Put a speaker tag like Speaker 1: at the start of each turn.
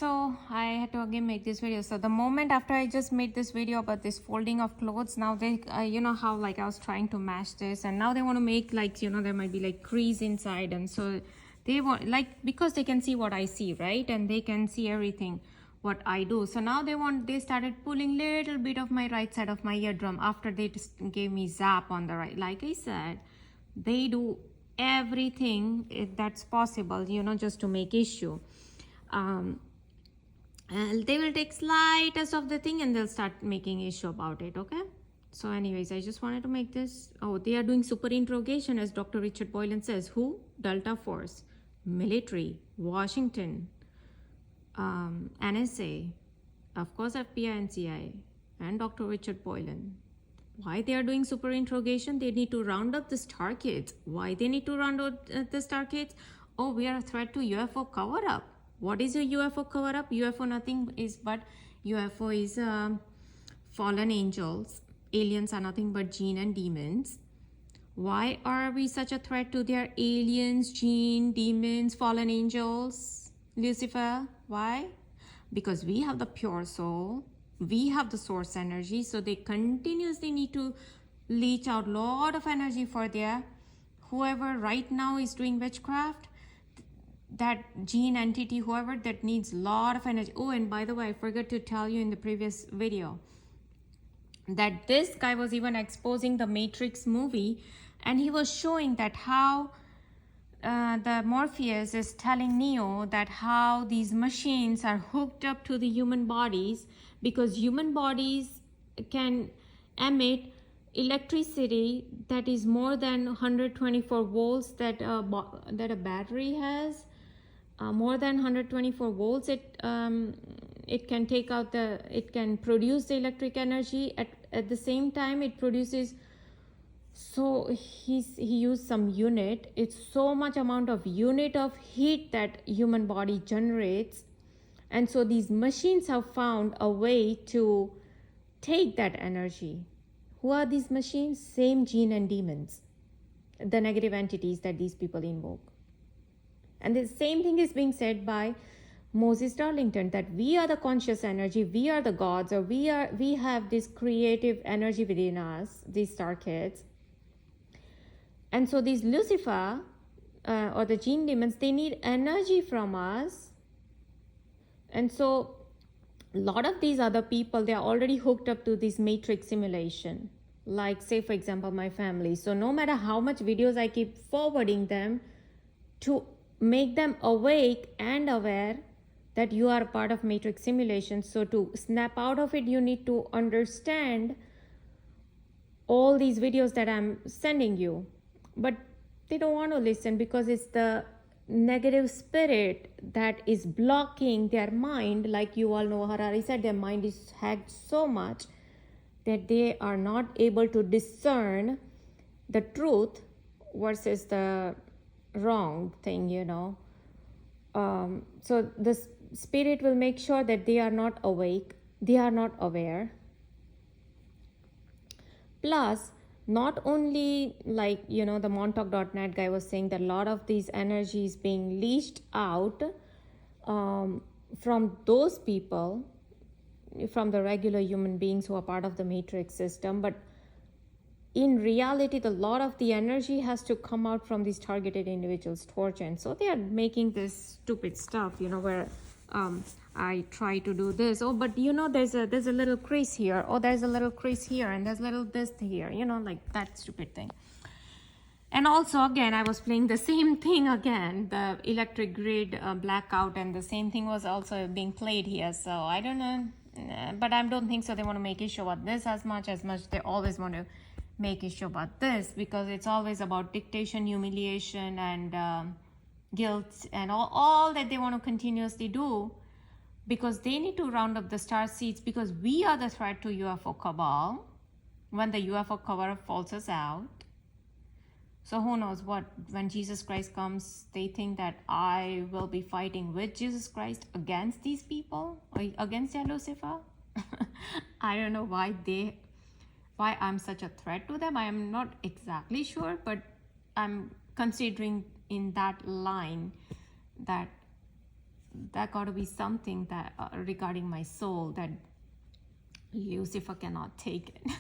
Speaker 1: so I had to again make this video. So the moment after I just made this video about this folding of clothes, now they you know how like I was trying to mash this, and now they want to make like, you know, there might be like crease inside, and so they want like, because they can see what I see, right, and they can see everything what I do. So now they started pulling little bit of my right side of my eardrum after they just gave me zap on the right. Like I said, they do everything that's possible, you know, just to make issue. And they will take slightest of the thing and they'll start making issue about it. Okay, so anyways, I just wanted to make this. Oh, they are doing super interrogation, as Dr. Richard Boylan says. Who? Delta Force, military, Washington, NSA, of course FBI and CIA, and Dr. Richard Boylan. Why they are doing super interrogation? They need to round up the star kids. Why they need to round up the star kids? Oh, we are a threat to UFO cover-up. What is a UFO cover-up? UFO nothing is but UFO is fallen angels. Aliens are nothing but jinn and demons. Why are we such a threat to their aliens, jinn, demons, fallen angels, Lucifer? Why? Because we have the pure soul. We have the source energy. So they continuously need to leech out a lot of energy for their whoever right now is doing witchcraft, that gene entity, whoever that needs a lot of energy. Oh, and by the way, I forgot to tell you in the previous video that this guy was even exposing the Matrix movie, and he was showing that how the Morpheus is telling Neo that how these machines are hooked up to the human bodies, because human bodies can emit electricity that is more than 124 volts that a battery has. More than 124 volts, it can take out it can produce the electric energy. At the same time, it produces, so he used some unit. It's so much amount of unit of heat that human body generates. And so these machines have found a way to take that energy. Who are these machines? Same jinn and demons, the negative entities that these people invoke. And the same thing is being said by Moses Darlington, that we are the conscious energy, we are the gods, or we have this creative energy within us, these star kids. And so these Lucifer or the jinn demons, they need energy from us. And so a lot of these other people, they are already hooked up to this matrix simulation. Like, say, for example, my family. So no matter how much videos I keep forwarding them to make them awake and aware that you are part of matrix simulation. So to snap out of it, you need to understand all these videos that I'm sending you. But they don't want to listen because it's the negative spirit that is blocking their mind. Like you all know, Harari said, their mind is hacked so much that they are not able to discern the truth versus the wrong thing, you know. So the spirit will make sure that they are not awake, they are not aware. Plus, not only, like, you know, the montauk.net guy was saying that a lot of these energies being leashed out from those people, from the regular human beings who are part of the matrix system. But in reality, a lot of the energy has to come out from these targeted individuals' torture. And so they are making this stupid stuff, you know, where I try to do this. Oh, but you know, there's a little crease here. Oh, there's a little crease here, and there's a little this here, you know, like that stupid thing. And also, again, I was playing the same thing again, the electric grid blackout, and the same thing was also being played here. So I don't know, but I don't think so they want to make issue about this as much. They always want to make issue about this, because it's always about dictation, humiliation, and guilt, and all that they want to continuously do, because they need to round up the StarSeeds, because we are the threat to UFO cabal when the UFO cover falls us out. So who knows what, when Jesus Christ comes, they think that I will be fighting with Jesus Christ against these people, or against their Lucifer. I don't know why I'm such a threat to them. I am not exactly sure, but I'm considering in that line that that got to be something that regarding my soul that Lucifer cannot take it.